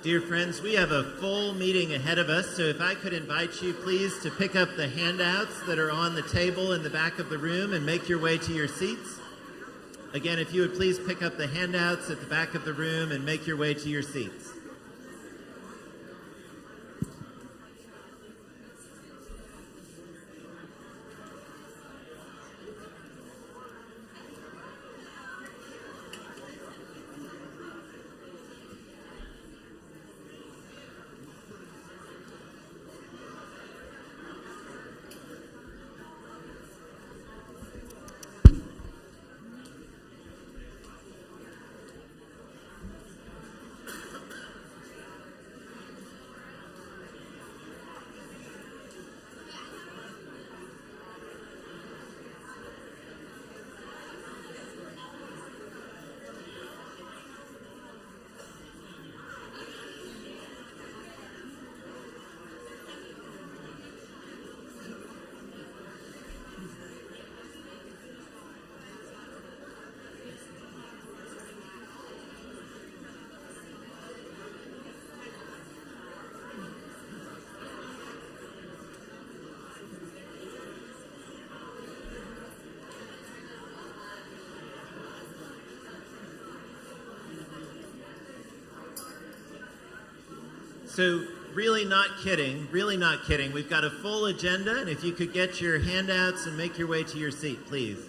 Dear friends, we have a full meeting ahead of us, so if I could invite you, please, to pick up the handouts that are on the table in the back of the room and make your way to your seats. Again, if you would please pick up the handouts at the back of the room and make your way to your seats. So really not kidding, we've got a full agenda, and if you could get your handouts and make your way to your seat, please.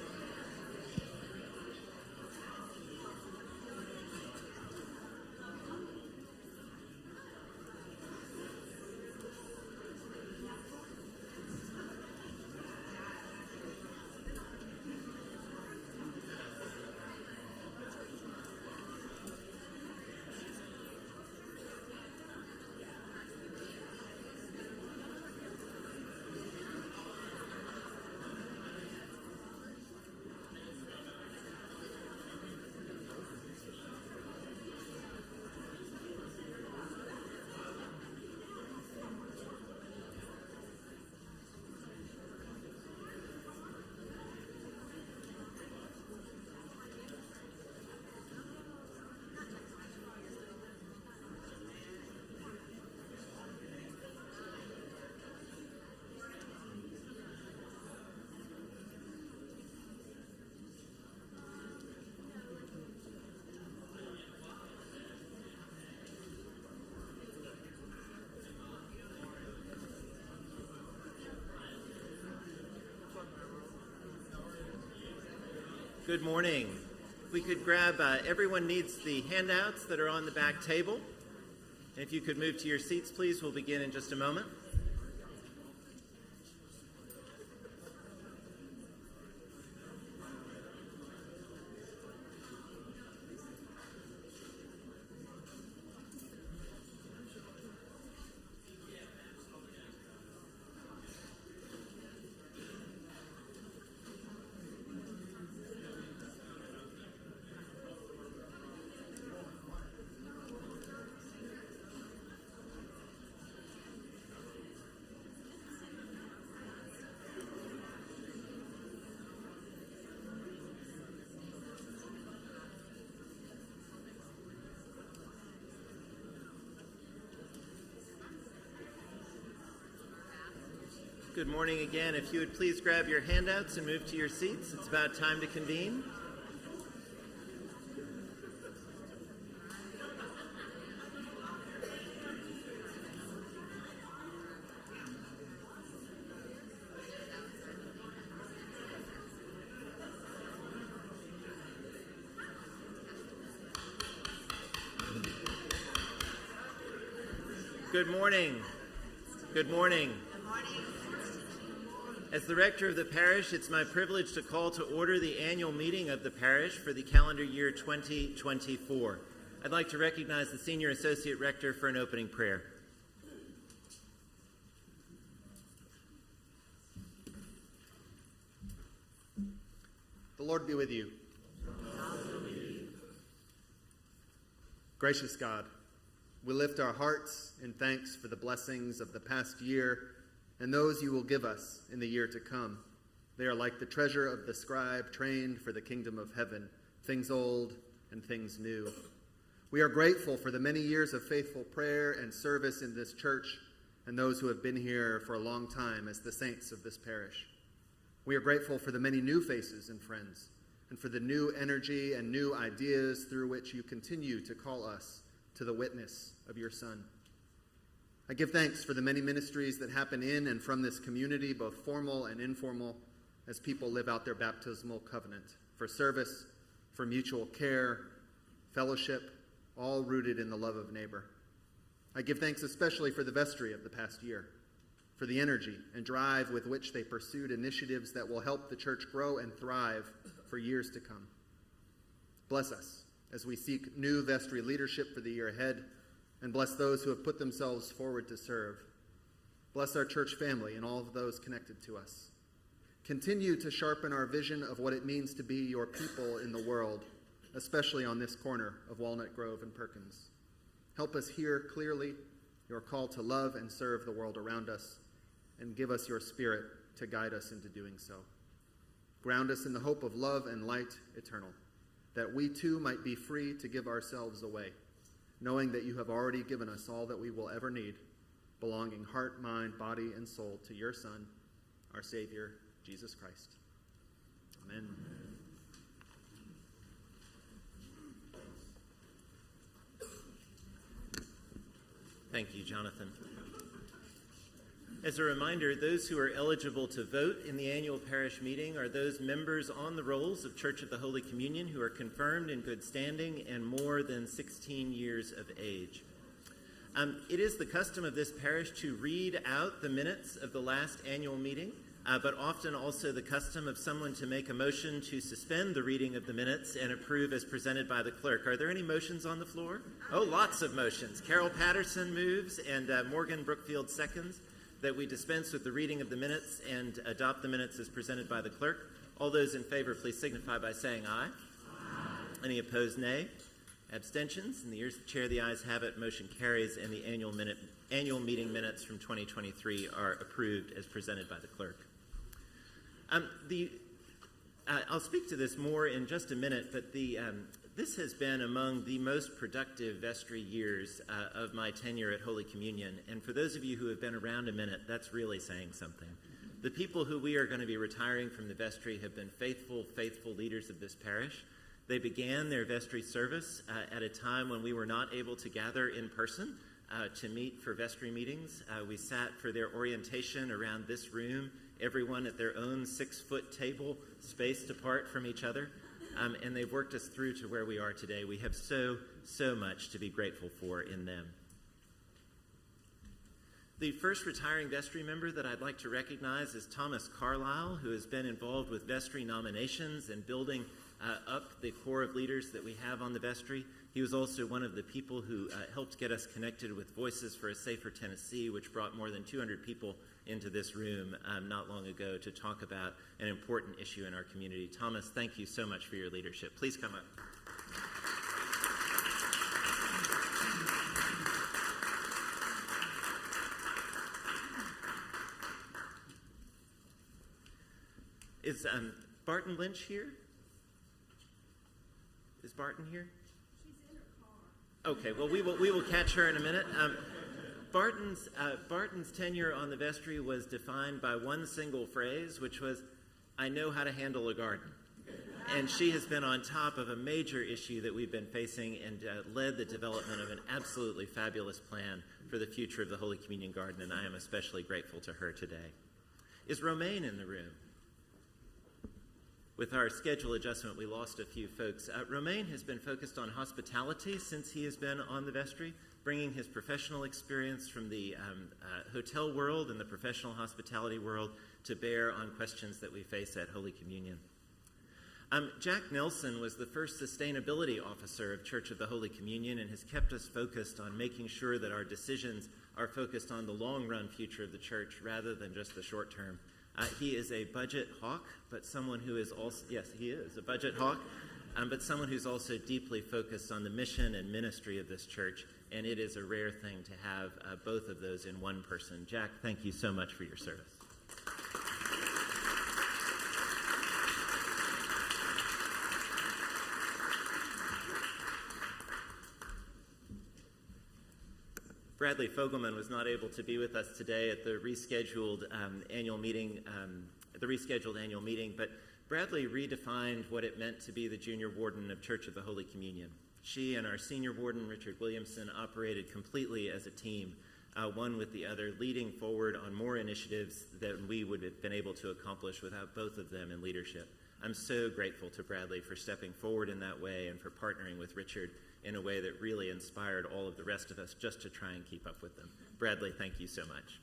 Good morning. We could grab, everyone needs the handouts that are on the back table. And if you could move to your seats, please, we'll begin in just a moment. Good morning again. If you would please grab your handouts and move to your seats. It's about time to convene. Good morning. Good morning. As the rector of the parish, it's my privilege to call to order the annual meeting of the parish for the calendar year 2024. I'd like to recognize the Senior Associate Rector for an opening prayer. The Lord be with you. Gracious God, we lift our hearts in thanks for the blessings of the past year and those you will give us in the year to come. They are like the treasure of the scribe trained for the kingdom of heaven, things old and things new. We are grateful for the many years of faithful prayer and service in this church and those who have been here for a long time as the saints of this parish. We are grateful for the many new faces and friends, and for the new energy and new ideas through which you continue to call us to the witness of your Son. I give thanks for the many ministries that happen in and from this community, both formal and informal, as people live out their baptismal covenant, for service, for mutual care, fellowship, all rooted in the love of neighbor. I give thanks especially for the vestry of the past year, for the energy and drive with which they pursued initiatives that will help the church grow and thrive for years to come. Bless us as we seek new vestry leadership for the year ahead, and bless those who have put themselves forward to serve. Bless our church family and all of those connected to us. Continue to sharpen our vision of what it means to be your people in the world, especially on this corner of Walnut Grove and Perkins. Help us hear clearly your call to love and serve the world around us, and give us your Spirit to guide us into doing so. Ground us in the hope of love and light eternal, that we too might be free to give ourselves away, knowing that you have already given us all that we will ever need, belonging heart, mind, body, and soul to your Son, our Savior, Jesus Christ. Amen. Thank you, Jonathan. As a reminder, those who are eligible to vote in the annual parish meeting are those members on the rolls of Church of the Holy Communion who are confirmed in good standing and more than 16 years of age. It is the custom of this parish to read out the minutes of the last annual meeting, but often also the custom of someone to make a motion to suspend the reading of the minutes and approve as presented by the clerk. Are there any motions on the floor? Oh, lots of motions. Carol Patterson moves and Morgan Brookfield seconds that we dispense with the reading of the minutes and adopt the minutes as presented by the clerk. All those in favor, please signify by saying aye. Aye. Any opposed, nay. Abstentions? In the ears of the chair, the ayes have it. Motion carries, and the annual meeting minutes from 2023 are approved as presented by the clerk. I'll speak to this more in just a minute, but this has been among the most productive vestry years of my tenure at Holy Communion. And for those of you who have been around a minute, that's really saying something. The people who we are going to be retiring from the vestry have been faithful leaders of this parish. They began their vestry service at a time when we were not able to gather in person to meet for vestry meetings. We sat for their orientation around this room, everyone at their own 6-foot table, spaced apart from each other. And they've worked us through to where we are today. We have so much to be grateful for in them. The first retiring vestry member that I'd like to recognize is Thomas Carlisle, who has been involved with vestry nominations and building up the core of leaders that we have on the vestry. He was also one of the people who helped get us connected with Voices for a Safer Tennessee, which brought more than 200 people into this room not long ago to talk about an important issue in our community. Thomas, thank you so much for your leadership. Please come up. Is Barton Lynch here? Is Barton here? She's in her car. Okay, well, we will catch her in a minute. Barton's tenure on the vestry was defined by one single phrase, which was, "I know how to handle a garden." And she has been on top of a major issue that we've been facing and led the development of an absolutely fabulous plan for the future of the Holy Communion Garden, and I am especially grateful to her today. Is Romaine in the room? With our schedule adjustment, we lost a few folks. Romaine has been focused on hospitality since he has been on the vestry, bringing his professional experience from the hotel world and the professional hospitality world to bear on questions that we face at Holy Communion. Jack Nelson was the first sustainability officer of Church of the Holy Communion and has kept us focused on making sure that our decisions are focused on the long-run future of the church rather than just the short term. He is a budget hawk, but someone who is also, yes, he is a budget hawk, but someone who's also deeply focused on the mission and ministry of this church, and it is a rare thing to have both of those in one person. Jack, thank you so much for your service. Bradley Fogelman was not able to be with us today at the rescheduled annual meeting, but Bradley redefined what it meant to be the junior warden of Church of the Holy Communion. She and our senior warden, Richard Williamson, operated completely as a team, one with the other, leading forward on more initiatives than we would have been able to accomplish without both of them in leadership. I'm so grateful to Bradley for stepping forward in that way and for partnering with Richard in a way that really inspired all of the rest of us just to try and keep up with them. Bradley, thank you so much.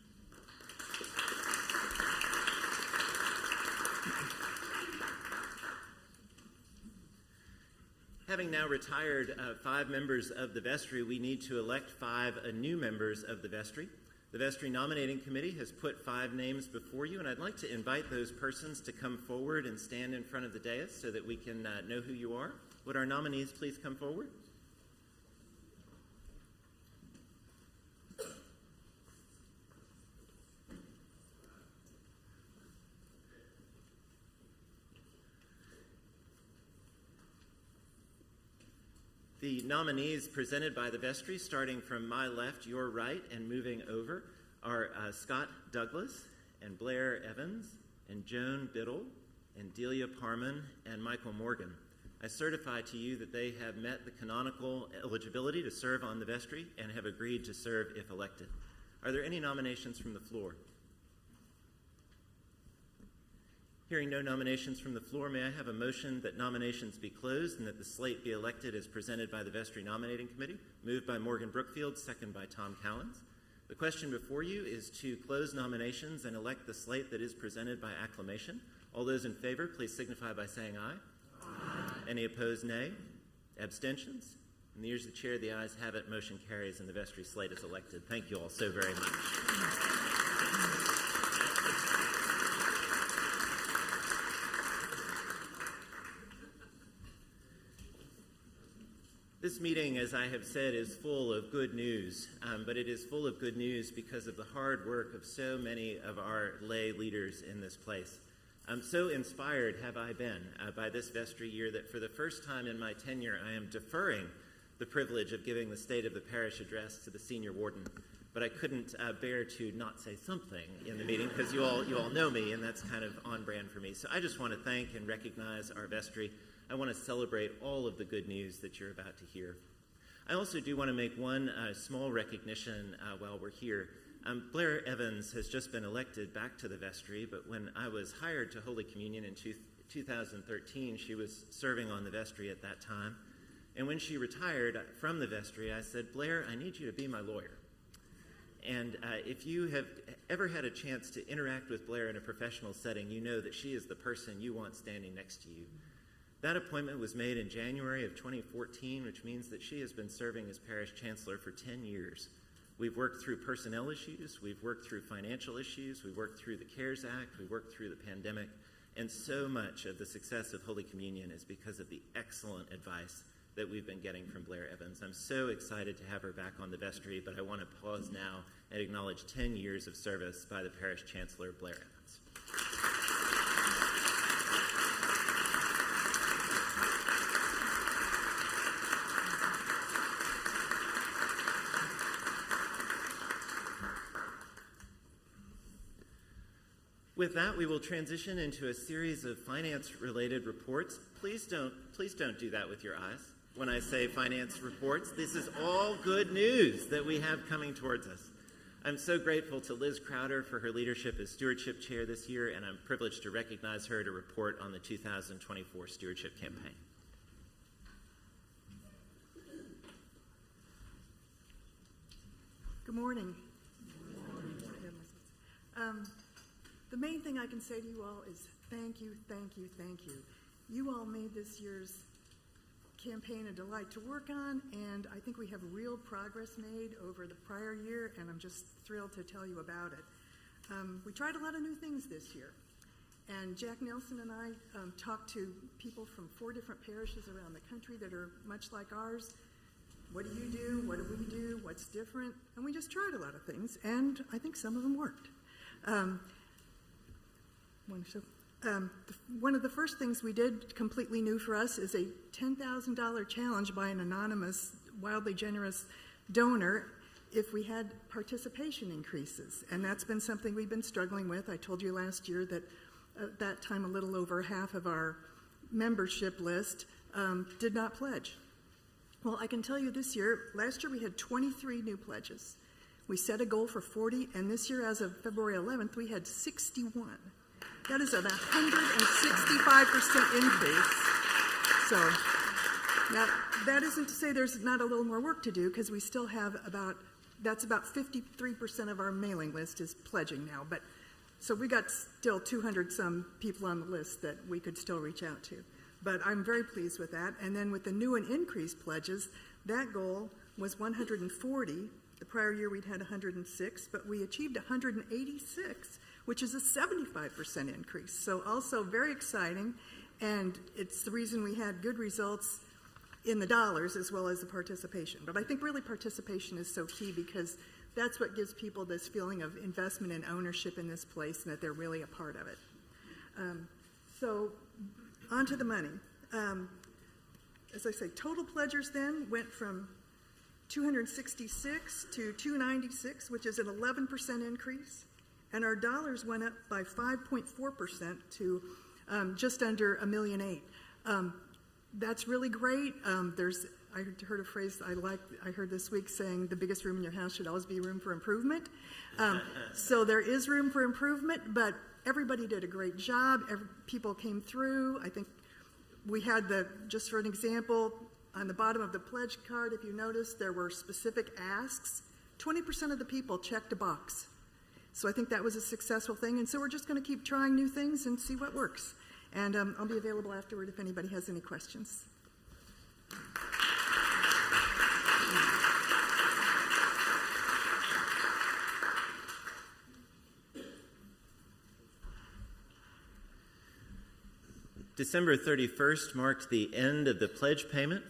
Having now retired 5 members of the vestry, we need to elect 5 new members of the vestry. The vestry nominating committee has put 5 names before you, and I'd like to invite those persons to come forward and stand in front of the dais so that we can know who you are. Would our nominees please come forward? The nominees presented by the vestry, starting from my left, your right, and moving over, are Scott Douglas and Blair Evans and Joan Biddle and Delia Parman and Michael Morgan. I certify to you that they have met the canonical eligibility to serve on the vestry and have agreed to serve if elected. Are there any nominations from the floor? Hearing no nominations from the floor, may I have a motion that nominations be closed and that the slate be elected as presented by the Vestry Nominating Committee? Moved by Morgan Brookfield, second by Tom Callens. The question before you is to close nominations and elect the slate that is presented by acclamation. All those in favor, please signify by saying aye. Aye. Any opposed, nay? Abstentions? In the ears of the chair, the ayes have it. Motion carries and the vestry slate is elected. Thank you all so very much. This meeting, as I have said, is full of good news, but it is full of good news because of the hard work of so many of our lay leaders in this place. So inspired have I been by this vestry year that for the first time in my tenure, I am deferring the privilege of giving the State of the Parish address to the senior warden. But I couldn't bear to not say something in the meeting because you all know me, and that's kind of on brand for me. So I just want to thank and recognize our vestry. I want to celebrate all of the good news that you're about to hear. I also do want to make one small recognition while we're here. Blair Evans has just been elected back to the vestry, but when I was hired to Holy Communion in 2013, she was serving on the vestry at that time. And when she retired from the vestry, I said, Blair, I need you to be my lawyer. And if you have ever had a chance to interact with Blair in a professional setting, you know that she is the person you want standing next to you. That appointment was made in January of 2014, which means that she has been serving as parish chancellor for 10 years. We've worked through personnel issues, we've worked through financial issues, we worked through the CARES Act, we worked through the pandemic, and so much of the success of Holy Communion is because of the excellent advice that we've been getting from Blair Evans. I'm so excited to have her back on the vestry, but I want to pause now and acknowledge 10 years of service by the parish chancellor, Blair Evans. With that, we will transition into a series of finance-related reports. Please don't do that with your eyes when I say finance reports. This is all good news that we have coming towards us. I'm so grateful to Liz Crowder for her leadership as stewardship chair this year, and I'm privileged to recognize her to report on the 2024 stewardship campaign. Good morning. The main thing I can say to you all is thank you, thank you, thank you. You all made this year's campaign a delight to work on, and I think we have real progress made over the prior year, and I'm just thrilled to tell you about it. We tried a lot of new things this year, and Jack Nelson and I talked to people from 4 different parishes around the country that are much like ours. What do you do? What do we do? What's different? And we just tried a lot of things, and I think some of them worked. One of the first things we did completely new for us is a $10,000 challenge by an anonymous, wildly generous donor. if we had participation increases, and that's been something we've been struggling with. I told you last year that at that time a little over half of our membership list did not pledge. Well, I can tell you this year, last year we had 23 new pledges. We set a goal for 40, and this year, as of February 11th, we had 61. That is an 165% increase. So now, that isn't to say there's not a little more work to do, because we still have about 53% of our mailing list is pledging now. But so we got still 200 some people on the list that we could still reach out to. But I'm very pleased with that. And then with the new and increased pledges, that goal was 140. The prior year we'd had 106, but we achieved 186, which is a 75% increase. So also very exciting, and it's the reason we had good results in the dollars as well as the participation. But I think really participation is so key, because that's what gives people this feeling of investment and ownership in this place, and that they're really a part of it. So on to the money. As I say, total pledgers then went from 266 to 296, which is an 11% increase, and our dollars went up by 5.4% to just under $1.8 million. That's really great. I heard a phrase I heard this week saying the biggest room in your house should always be room for improvement. So there is room for improvement, but everybody did a great job. People came through. I think we had just for an example, on the bottom of the pledge card, if you notice, there were specific asks. 20% of the people checked a box. So I think that was a successful thing. And so we're just going to keep trying new things and see what works. And I'll be available afterward if anybody has any questions. December 31st marked the end of the pledge payment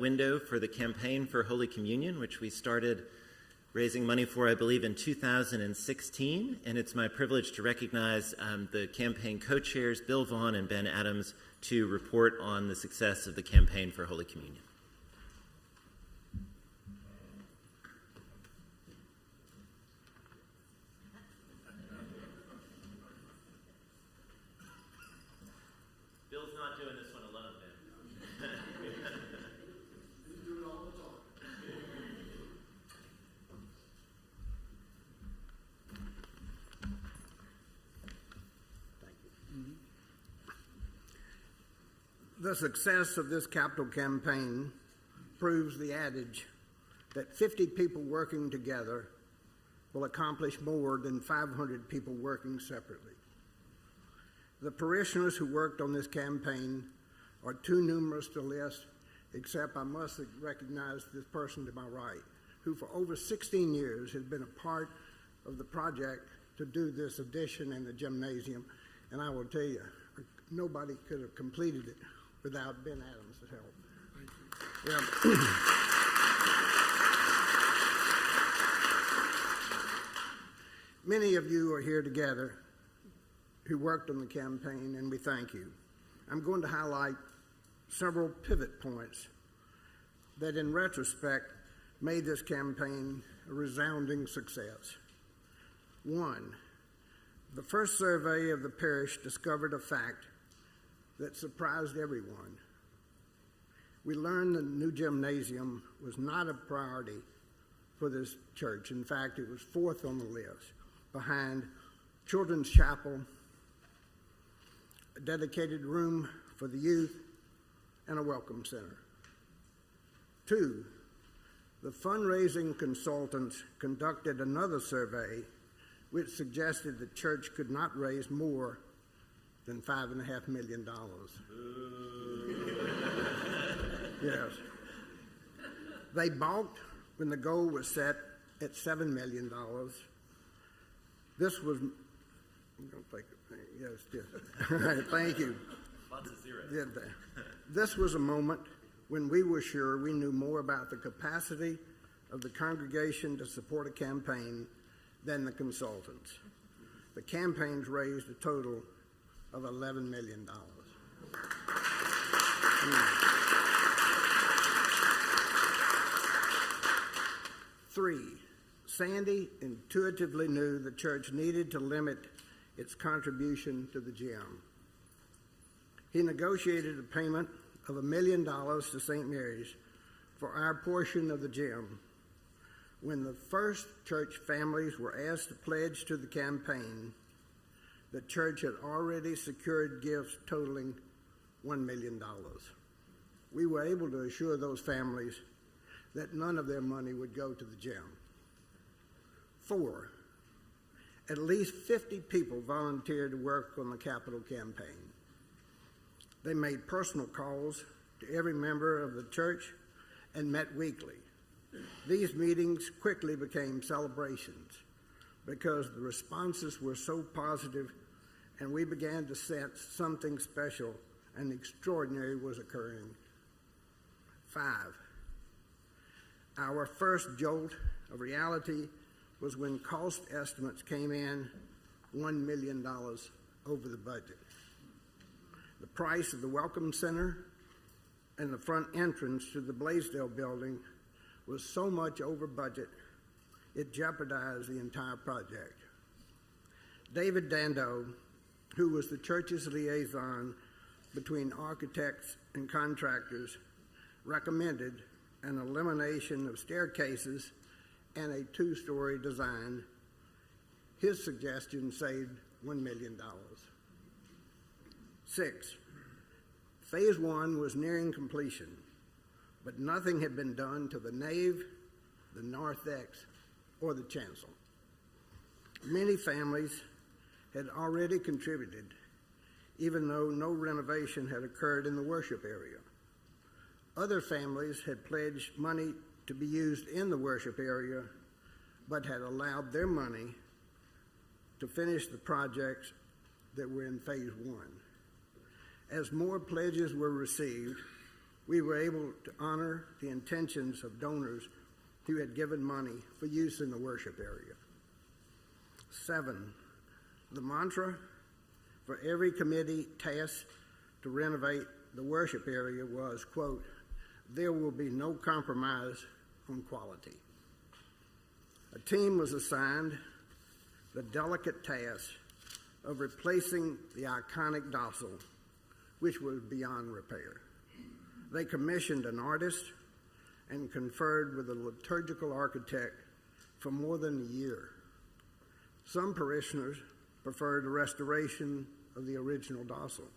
window for the Campaign for Holy Communion, which we started raising money for, I believe, in 2016. And it's my privilege to recognize the campaign co-chairs, Bill Vaughn and Ben Adams, to report on the success of the Campaign for Holy Communion. Bill's not doing this one alone, Ben. The success of this capital campaign proves the adage that 50 people working together will accomplish more than 500 people working separately. The parishioners who worked on this campaign are too numerous to list, except I must recognize this person to my right, who for over 16 years has been a part of the project to do this addition in the gymnasium. And I will tell you, nobody could have completed it without Ben Adams' help. Yeah. Many of you are here together who worked on the campaign, and we thank you. I'm going to highlight several pivot points that in retrospect made this campaign a resounding success. One, the first survey of the parish discovered a fact that surprised everyone. We learned the new gymnasium was not a priority for this church. In fact, it was fourth on the list, behind Children's Chapel, a dedicated room for the youth, and a welcome center. Two, the fundraising consultants conducted another survey which suggested the church could not raise more than $5.5 million. Yes. They balked when the goal was set at $7 million. This was, yes, thank you. Lots of zeros. This was a moment when we were sure we knew more about the capacity of the congregation to support a campaign than the consultants. The campaigns raised a total of $11 million. 3, Sandy intuitively knew the church needed to limit its contribution to the gym. He negotiated a payment of $1 million to St. Mary's for our portion of the gym. When the first church families were asked to pledge to the campaign, the church had already secured gifts totaling $1 million. We were able to assure those families that none of their money would go to the gym. 4, at least 50 people volunteered to work on the capital campaign. They made personal calls to every member of the church and met weekly. These meetings quickly became celebrations because the responses were so positive, and we began to sense something special and extraordinary was occurring. 5, our first jolt of reality was when cost estimates came in $1 million over the budget. The price of the Welcome Center and the front entrance to the Blaisdell building was so much over budget, it jeopardized the entire project. David Dando, who was the church's liaison between architects and contractors, recommended an elimination of staircases and a 2-story design. His suggestion saved $1 million. 6, phase 1 was nearing completion, but nothing had been done to the nave, the narthex, or the chancel. Many families had already contributed, even though no renovation had occurred in the worship area. Other families had pledged money to be used in the worship area, but had allowed their money to finish the projects that were in phase 1. As more pledges were received, we were able to honor the intentions of donors who had given money for use in the worship area. 7, the mantra for every committee tasked to renovate the worship area was, quote, "There will be no compromise on quality." A team was assigned the delicate task of replacing the iconic dossal, which was beyond repair. They commissioned an artist and conferred with a liturgical architect for more than a year. Some parishioners preferred a restoration of the original dossal,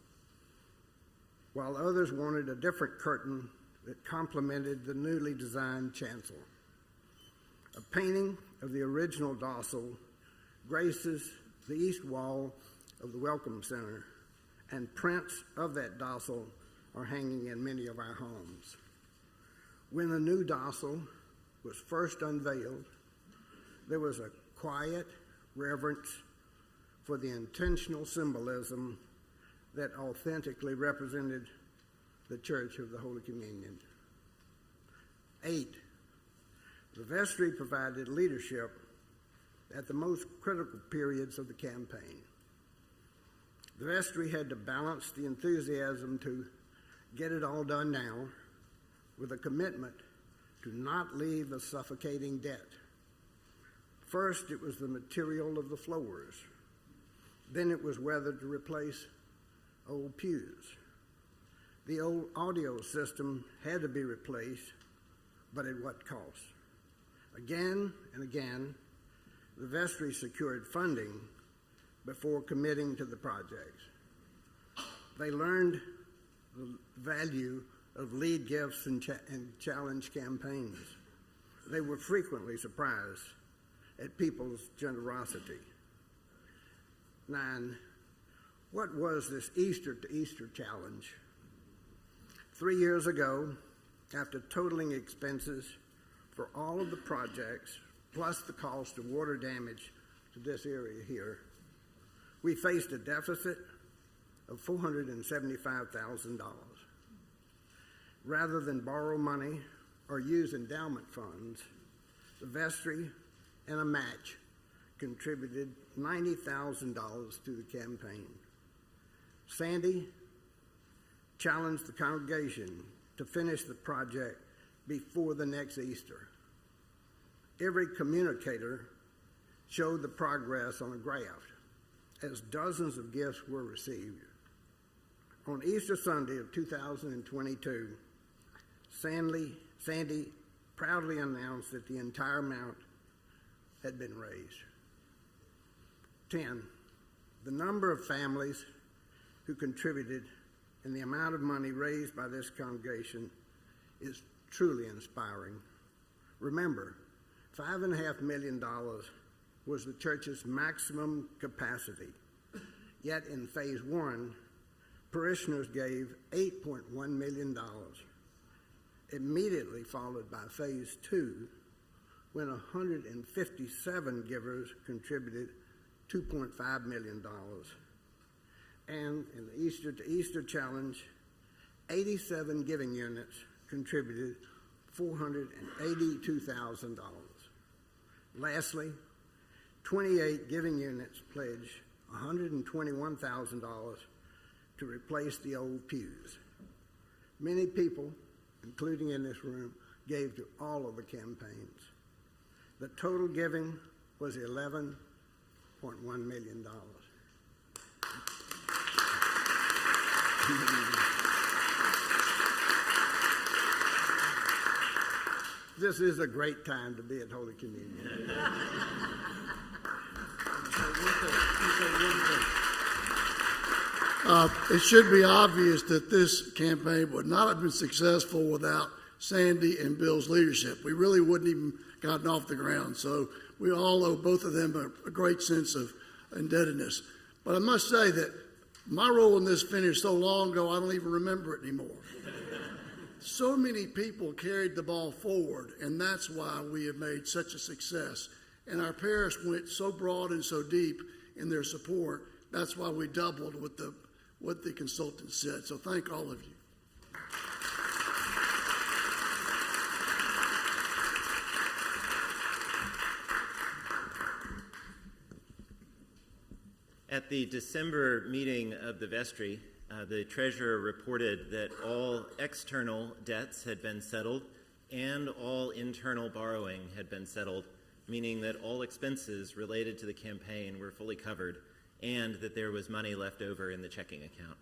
while others wanted a different curtain that complemented the newly designed chancel. A painting of the original dossal graces the east wall of the Welcome Center, and prints of that dossal are hanging in many of our homes. When the new dossal was first unveiled, there was a quiet reverence for the intentional symbolism that authentically represented the Church of the Holy Communion. 8, the vestry provided leadership at the most critical periods of the campaign. The vestry had to balance the enthusiasm to get it all done now with a commitment to not leave a suffocating debt. First, it was the material of the floors. Then it was whether to replace old pews. The old audio system had to be replaced, but at what cost? Again and again, the vestry secured funding before committing to the projects. They learned the value of lead gifts and challenge campaigns. They were frequently surprised at people's generosity. 9, what was this Easter to Easter challenge? 3 years ago, after totaling expenses for all of the projects, plus the cost of water damage to this area here, we faced a deficit of $475,000. Rather than borrow money or use endowment funds, the vestry and a match contributed $90,000 to the campaign. Sandy challenged the congregation to finish the project before the next Easter. Every communicator showed the progress on a graph as dozens of gifts were received. On Easter Sunday of 2022, Sandy proudly announced that the entire amount had been raised. 10, the number of families who contributed and the amount of money raised by this congregation is truly inspiring. Remember, $5.5 million was the church's maximum capacity. Yet in phase 1, parishioners gave $8.1 million, immediately followed by phase 2, when 157 givers contributed $2.5 million. And in the Easter to Easter Challenge, 87 giving units contributed $482,000. Lastly, 28 giving units pledged $121,000 to replace the old pews. Many people, including in this room, gave to all of the campaigns. The total giving was $11.1 million. This is a great time to be at Holy Communion. It should be obvious that this campaign would not have been successful without Sandy and Bill's leadership. We really wouldn't even gotten off the ground. So we all owe both of them a great sense of indebtedness. But I must say that my role in this finished so long ago, I don't even remember it anymore. So many people carried the ball forward, and that's why we have made such a success. And our parish went so broad and so deep in their support. That's why we doubled what the consultant said. So thank all of you. At the December meeting of the vestry, the treasurer reported that all external debts had been settled and all internal borrowing had been settled, meaning that all expenses related to the campaign were fully covered and that there was money left over in the checking account.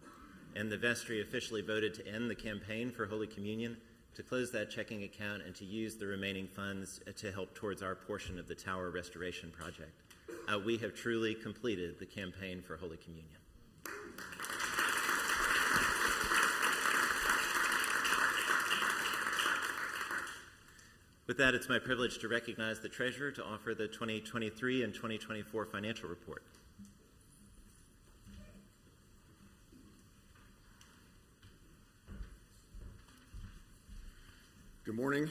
And the vestry officially voted to end the campaign for Holy Communion, to close that checking account, and to use the remaining funds to help towards our portion of the tower restoration project. We have truly completed the campaign for Holy Communion. With that, it's my privilege to recognize the treasurer to offer the 2023 and 2024 financial report. Good morning.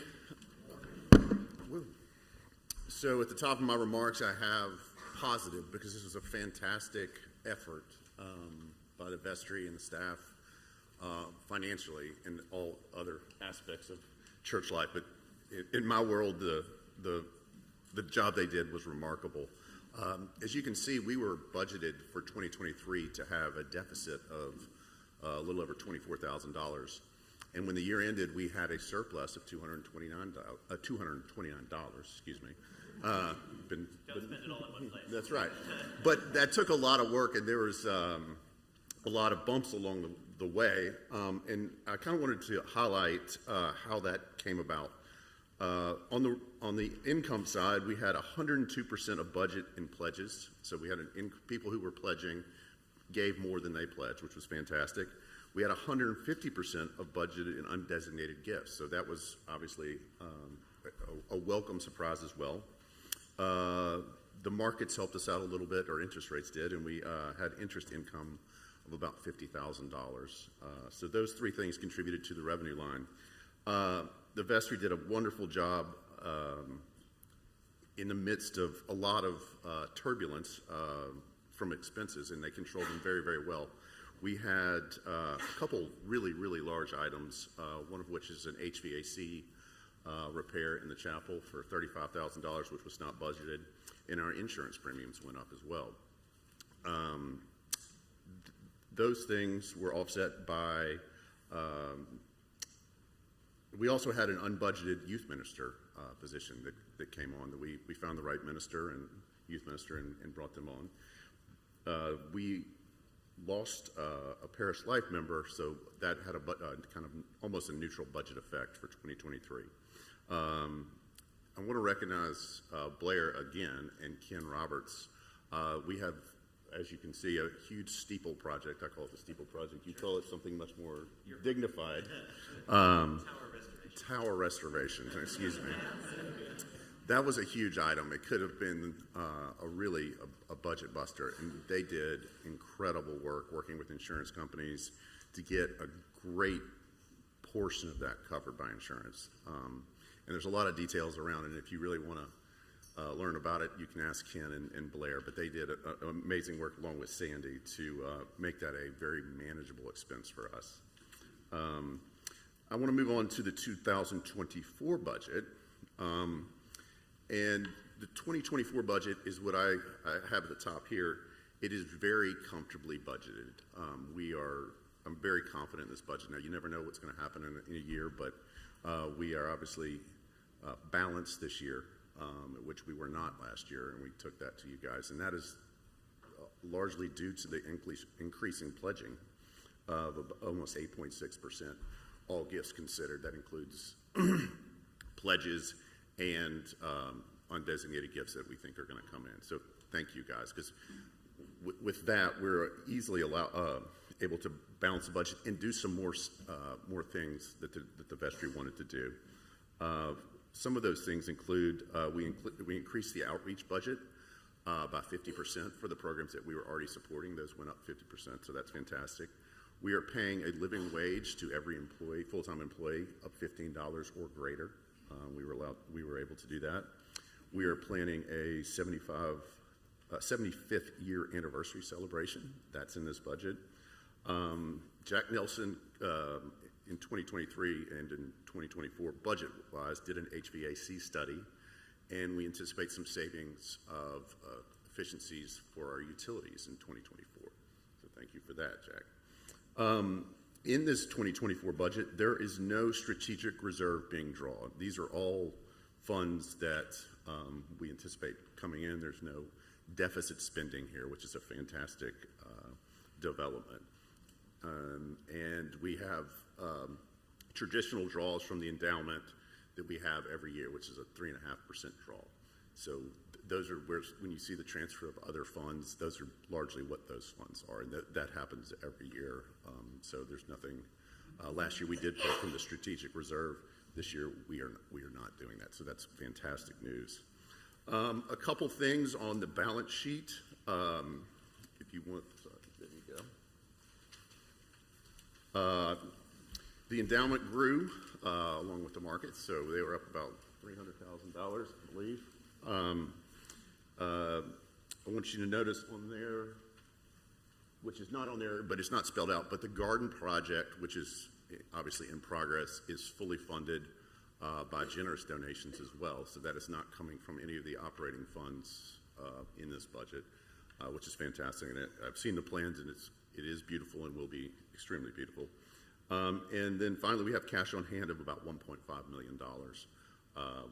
So at the top of my remarks, I have positive, because this was a fantastic effort by the vestry and the staff financially and all other aspects of church life. But in my world, the job they did was remarkable. As you can see, we were budgeted for 2023 to have a deficit of a little over $24,000. And when the year ended, we had a surplus of $229. Excuse me. Don't spend it all in one place. That's right. But that took a lot of work, and there was a lot of bumps along the way. And I kind of wanted to highlight how that came about. On the income side, we had 102% of budget in pledges. So we had people who were pledging gave more than they pledged, which was fantastic. We had 150% of budgeted and undesignated gifts. So that was obviously a welcome surprise as well. The markets helped us out a little bit, or interest rates did, and we had interest income of about $50,000. So those three things contributed to the revenue line. The vestry did a wonderful job in the midst of a lot of turbulence from expenses, and they controlled them very, very well. We had a couple really, really large items, one of which is an HVAC repair in the chapel for $35,000, which was not budgeted, and our insurance premiums went up as well. Those things were offset by We also had an unbudgeted youth minister position that came on. That we found the right minister and youth minister and brought them on. We lost a parish life member, so that had a kind of almost a neutral budget effect for 2023. I want to recognize Blair again and Ken Roberts. We have, as you can see, a huge steeple project. I call it the steeple project. You call it something much more dignified. Tower restoration. Excuse me. That was a huge item. It could have been a budget buster, and they did incredible work working with insurance companies to get a great portion of that covered by insurance. And there's a lot of details around it. And if you really want to learn about it, you can ask Ken and Blair. But they did amazing work along with Sandy to make that a very manageable expense for us. I want to move on to the 2024 budget. And the 2024 budget is what I have at the top here. It is very comfortably budgeted. I'm very confident in this budget. Now, you never know what's going to happen in a year, but we are obviously balanced this year, which we were not last year, and we took that to you guys. And that is largely due to the increasing pledging of almost 8.6%, all gifts considered. That includes pledges and undesignated gifts that we think are going to come in. So thank you guys, because with that, we're easily able to balance the budget and do some more things that the vestry wanted to do. Some of those things include we increased the outreach budget by 50% for the programs that we were already supporting. Those went up 50%, so that's fantastic. We are paying a living wage to every employee, full-time employee, of $15 or greater. We were able to do that. We are planning a 75th year anniversary celebration. That's in this budget. Jack Nelson in 2023 and in 2024 budget-wise did an HVAC study, and we anticipate some savings of efficiencies for our utilities in 2024. So thank you for that, Jack. In this 2024 budget, there is no strategic reserve being drawn. These are all funds that we anticipate coming in. There's no deficit spending here, which is a fantastic development. And we have traditional draws from the endowment that we have every year, which is a 3.5% draw. So those are where, when you see the transfer of other funds, those are largely what those funds are, and that happens every year. So there's nothing. Last year we did pull from the strategic reserve. This year we are not doing that. So that's fantastic news. A couple things on the balance sheet. If you want, there you go. The endowment grew along with the market, so they were up about $300,000, I believe. I want you to notice on there, which is not on there, but it's not spelled out, but the garden project, which is obviously in progress, is fully funded by generous donations as well. So that is not coming from any of the operating funds in this budget, which is fantastic. And I've seen the plans, and it is beautiful and will be extremely beautiful. And then finally, we have cash on hand of about $1.5 million,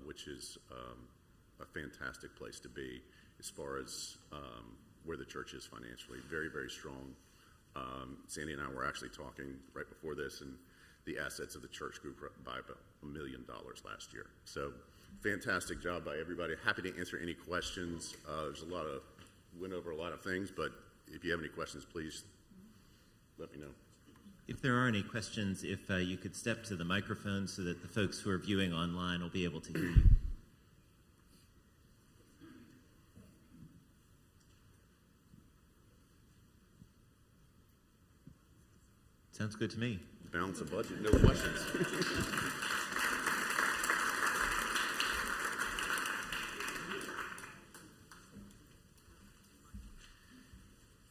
which is a fantastic place to be as far as where the church is financially. Very, very strong. Sandy and I were actually talking right before this, and the assets of the church grew by about $1 million last year. So fantastic job by everybody. Happy to answer any questions. Went over a lot of things, but if you have any questions, please let me know. If there are any questions, if you could step to the microphone so that the folks who are viewing online will be able to hear you. Sounds good to me. Balance of budget, no questions.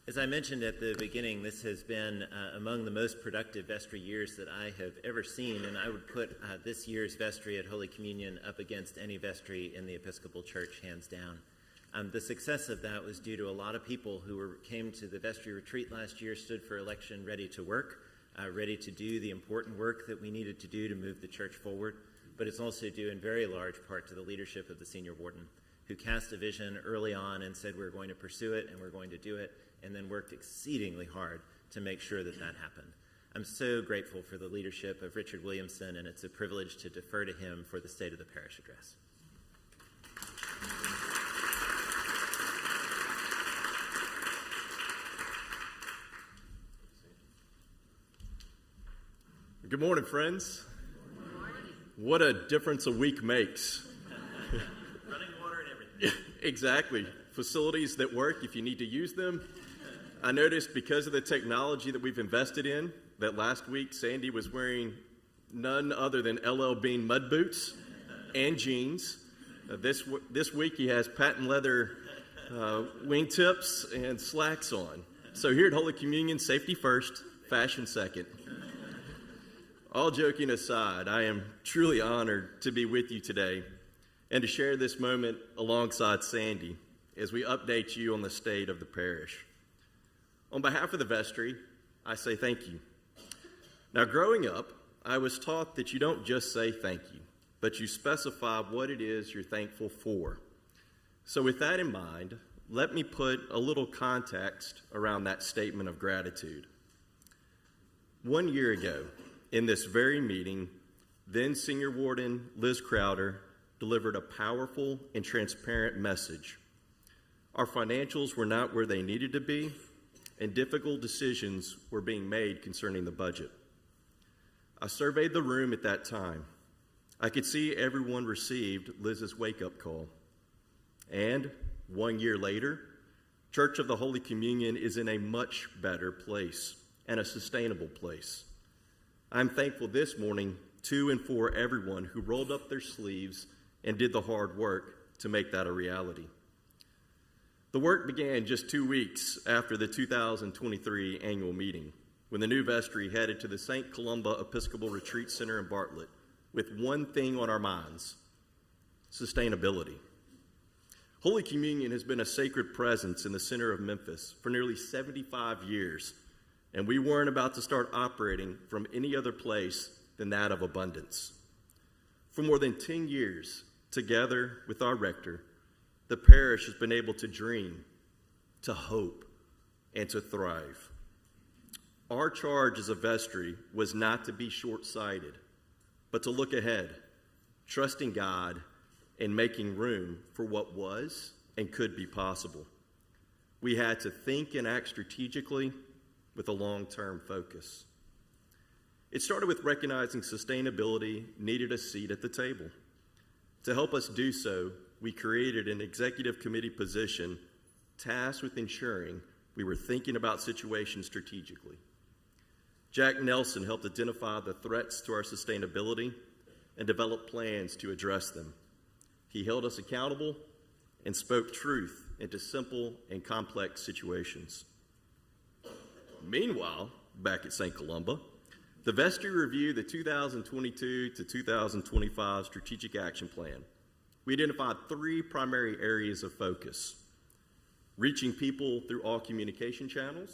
As I mentioned at the beginning, this has been among the most productive vestry years that I have ever seen, and I would put this year's vestry at Holy Communion up against any vestry in the Episcopal Church, hands down. The success of that was due to a lot of people who came to the vestry retreat last year, stood for election, ready to work. ready to do the important work that we needed to do to move the church forward, but it's also due in very large part to the leadership of the senior warden, who cast a vision early on and said we're going to pursue it and we're going to do it, and then worked exceedingly hard to make sure that that happened. I'm so grateful for the leadership of Richard Williamson, and it's a privilege to defer to him for the State of the Parish Address. Good morning, friends. Good morning. What a difference a week makes. Running water and everything. Exactly. Facilities that work if you need to use them. I noticed because of the technology that we've invested in, that last week Sandy was wearing none other than LL Bean mud boots and jeans. This week he has patent leather wingtips and slacks on. So here at Holy Communion, safety first, fashion second. All joking aside, I am truly honored to be with you today and to share this moment alongside Sandy as we update you on the state of the parish. On behalf of the vestry, I say thank you. Now, growing up, I was taught that you don't just say thank you, but you specify what it is you're thankful for. So with that in mind, let me put a little context around that statement of gratitude. 1 year ago, in this very meeting, then Senior Warden Liz Crowder delivered a powerful and transparent message. Our financials were not where they needed to be, and difficult decisions were being made concerning the budget. I surveyed the room at that time. I could see everyone received Liz's wake-up call. And 1 year later, Church of the Holy Communion is in a much better place and a sustainable place. I'm thankful this morning to and for everyone who rolled up their sleeves and did the hard work to make that a reality. The work began just 2 weeks after the 2023 annual meeting, when the new vestry headed to the St. Columba Episcopal Retreat Center in Bartlett with one thing on our minds: sustainability. Holy Communion has been a sacred presence in the center of Memphis for nearly 75 years, and we weren't about to start operating from any other place than that of abundance. For more than 10 years, together with our rector, the parish has been able to dream, to hope, and to thrive. Our charge as a vestry was not to be short-sighted, but to look ahead, trusting God and making room for what was and could be possible. We had to think and act strategically with a long-term focus. It started with recognizing sustainability needed a seat at the table. To help us do so, we created an executive committee position tasked with ensuring we were thinking about situations strategically. Jack Nelson helped identify the threats to our sustainability and develop plans to address them. He held us accountable and spoke truth into simple and complex situations. Meanwhile, back at St. Columba, the vestry reviewed the 2022 to 2025 Strategic Action Plan. We identified 3 primary areas of focus: reaching people through all communication channels,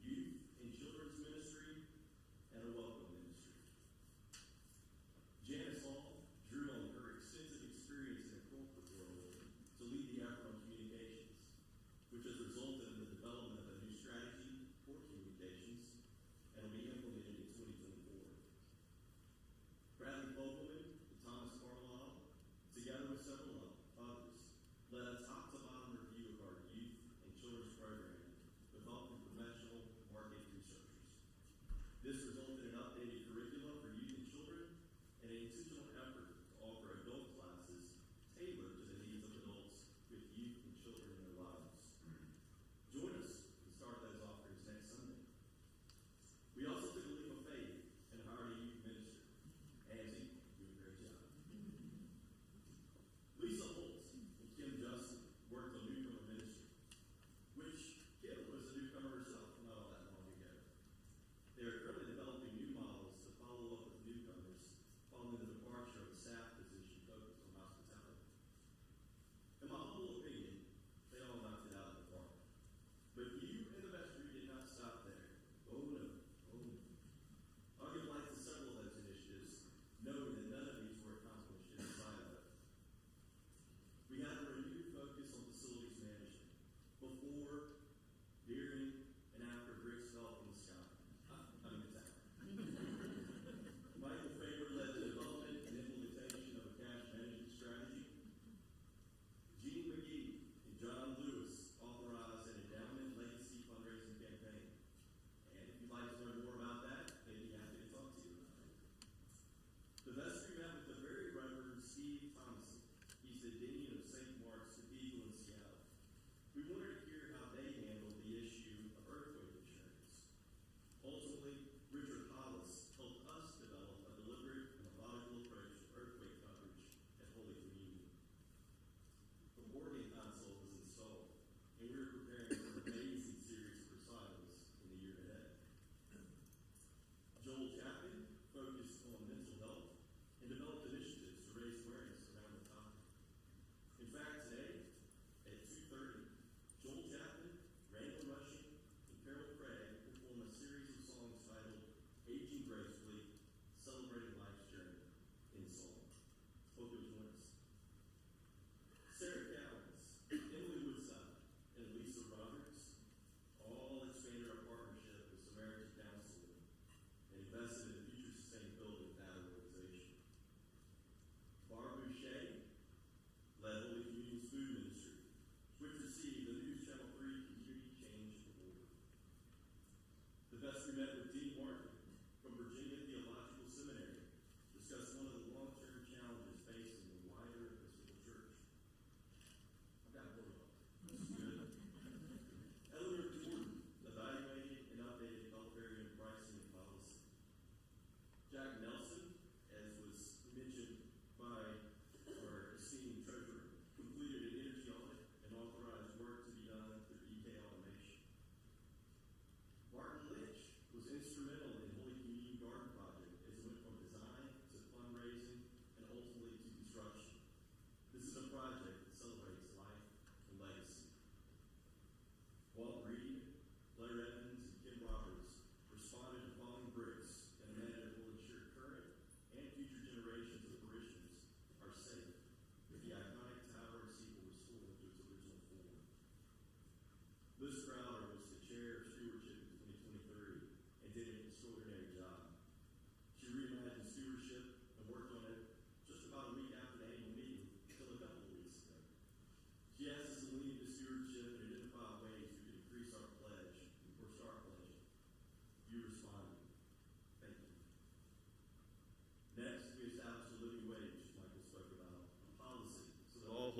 youth and children's ministry, and a welcome ministry. Janice Hall drew on her extensive experience in the corporate world to lead the effort on communications, which has resulted in the development of a new strategy for communications and will be implemented in 2024. Bradley Fogelman and Thomas Carlisle, together with several others, led a top-to-bottom review of our youth and children's program with all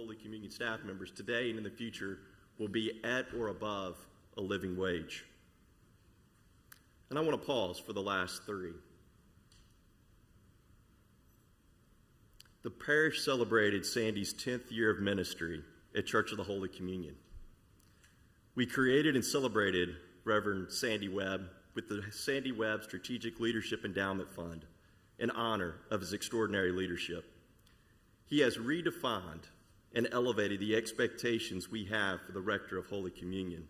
Holy Communion staff members today and in the future will be at or above a living wage. And I want to pause for the last three. The parish celebrated Sandy's 10th year of ministry at Church of the Holy Communion. We created and celebrated Reverend Sandy Webb with the Sandy Webb Strategic Leadership Endowment Fund in honor of his extraordinary leadership. He has redefined and elevated the expectations we have for the Rector of Holy Communion,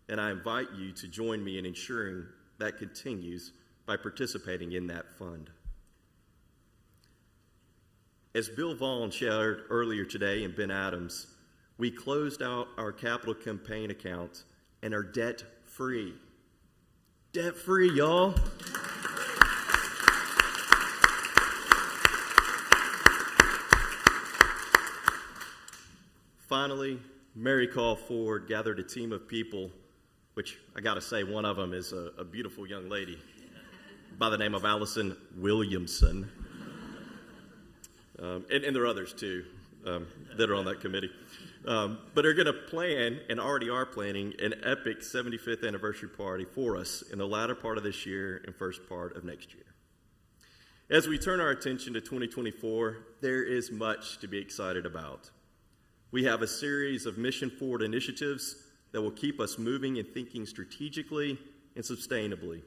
and I invite you to join me in ensuring that continues by participating in that fund. As Bill Vaughn shared earlier today and Ben Adams, we closed out our capital campaign account and are debt-free. Debt-free, y'all. Finally, Mary Call Ford gathered a team of people, which I got to say, one of them is a beautiful young lady by the name of Allison Williamson. And there are others, too, that are on that committee. But are going to plan, and already are planning, an epic 75th anniversary party for us in the latter part of this year and first part of next year. As we turn our attention to 2024, there is much to be excited about. We have a series of mission-forward initiatives that will keep us moving and thinking strategically and sustainably.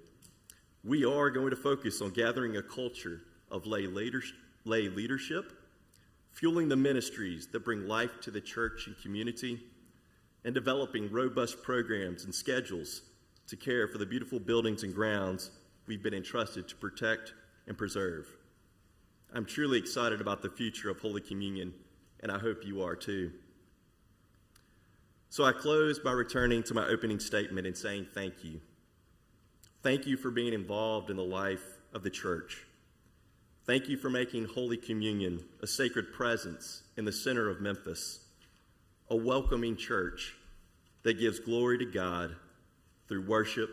We are going to focus on gathering a culture of lay leadership, fueling the ministries that bring life to the church and community, and developing robust programs and schedules to care for the beautiful buildings and grounds we've been entrusted to protect and preserve. I'm truly excited about the future of Holy Communion, and I hope you are too. So I close by returning to my opening statement and saying thank you. Thank you for being involved in the life of the church. Thank you for making Holy Communion a sacred presence in the center of Memphis, a welcoming church that gives glory to God through worship,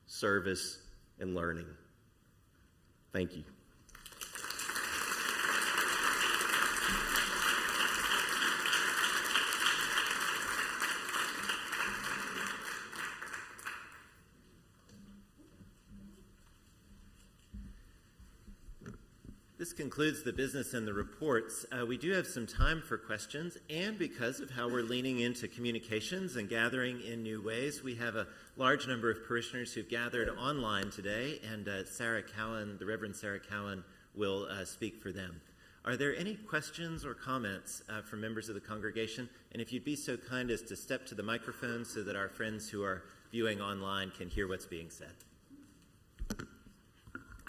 service, and learning. Thank you. This concludes the business and the reports. We do have some time for questions, and because of how we're leaning into communications and gathering in new ways, we have a large number of parishioners who've gathered online today, and Sarah Cowan, the Reverend Sarah Cowan, will speak for them. Are there any questions or comments from members of the congregation? And if you'd be so kind as to step to the microphone so that our friends who are viewing online can hear what's being said.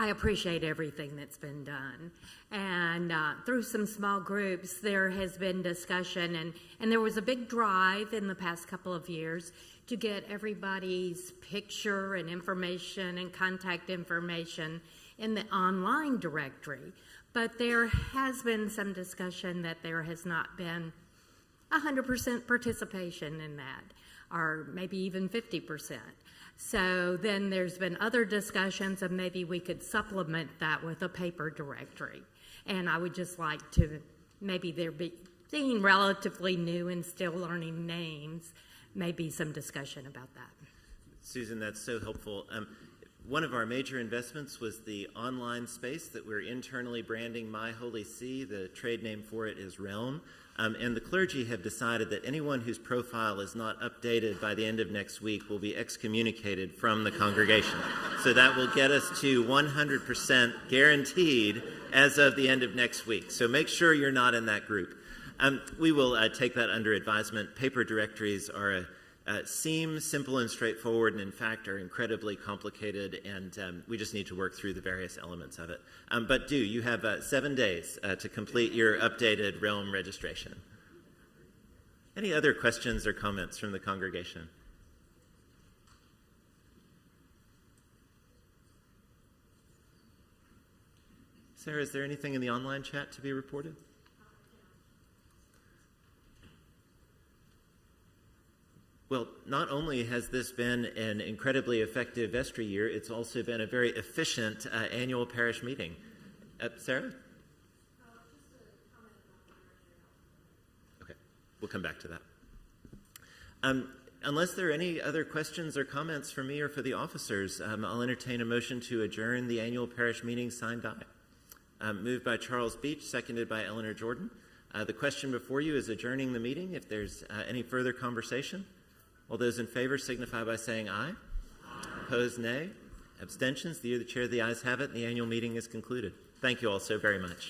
I appreciate everything that's been done. And through some small groups, there has been discussion, and there was a big drive in the past couple of years to get everybody's picture and information and contact information in the online directory. But there has been some discussion that there has not been 100% participation in that, or maybe even 50%. So then there's been other discussions of maybe we could supplement that with a paper directory. And I would just like to, maybe there being relatively new and still learning names, maybe some discussion about that. Susan, that's so helpful. One of our major investments was the online space that we're internally branding My Holy See. The trade name for it is Realm. And the clergy have decided that anyone whose profile is not updated by the end of next week will be excommunicated from the congregation. So that will get us to 100% guaranteed as of the end of next week. So make sure you're not in that group. We will take that under advisement. Paper directories are seem simple and straightforward, and in fact are incredibly complicated, and we just need to work through the various elements of it. But you have 7 days to complete your updated Realm registration. Any other questions or comments from the congregation? Sarah, is there anything in the online chat to be reported? Well, not only has this been an incredibly effective vestry year, it's also been a very efficient annual parish meeting. Sarah? Just a comment about the Okay. we'll come back to that. Unless there are any other questions or comments for me or for the officers, I'll entertain a motion to adjourn the annual parish meeting, signed by. Moved by Charles Beach, seconded by Eleanor Jordan. The question before you is adjourning the meeting. If there's any further conversation, all those in favor signify by saying aye. Aye. Opposed, nay. Abstentions? The chair of the ayes have it, and the annual meeting is concluded. Thank you all so very much.